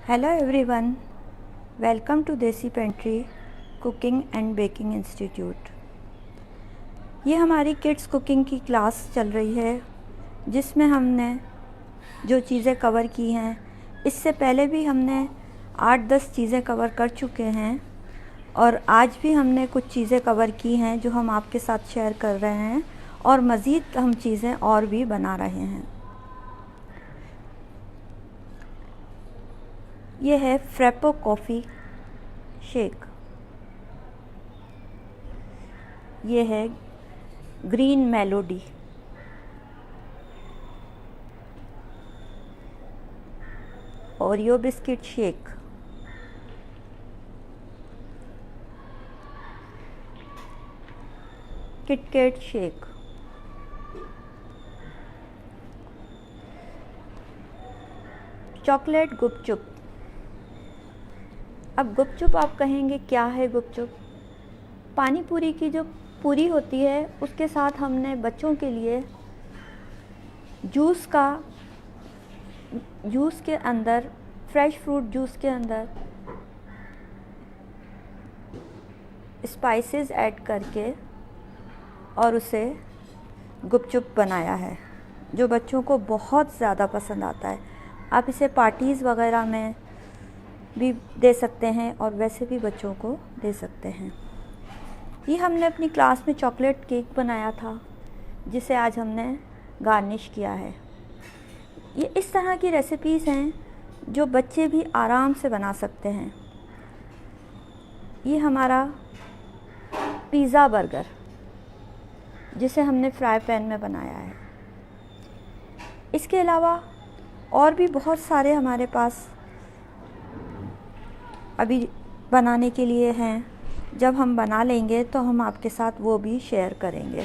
Hello everyone, welcome to देसी pantry cooking and baking institute. ये हमारी किड्स कुकिंग की क्लास चल रही है जिसमें हमने जो चीज़ें कवर की हैं, इससे पहले भी हमने 8-10 चीज़ें कवर कर चुके हैं और आज भी हमने कुछ चीज़ें कवर की हैं जो हम आपके साथ शेयर कर रहे हैं और मज़ीद हम चीज़ें और भी बना रहे हैं। ये है फ्रेपो कॉफ़ी शेक। ये है green melody. Oreo biscuit shake. KitKat shake. Chocolate गुपचुप। अब गुपचुप आप कहेंगे क्या है गुपचुप? पानी पूरी की जो पूरी होती है उसके साथ हमने बच्चों के लिए जूस के अंदर, फ्रेश फ्रूट जूस के अंदर स्पाइसेस ऐड करके और उसे गुपचुप बनाया है जो बच्चों को बहुत ज़्यादा पसंद आता है। आप इसे पार्टीज़ वगैरह में भी दे सकते हैं और वैसे भी बच्चों को दे सकते हैं। ये हमने अपनी क्लास में चॉकलेट केक बनाया था जिसे आज हमने गार्निश किया है। ये इस तरह की रेसिपीज़ हैं जो बच्चे भी आराम से बना सकते हैं। ये हमारा पिज़्ज़ा बर्गर जिसे हमने फ्राई पैन में बनाया है। इसके अलावा और भी बहुत सारे हमारे पास अभी बनाने के लिए हैं। जब हम बना लेंगे तो हम आपके साथ वो भी शेयर करेंगे।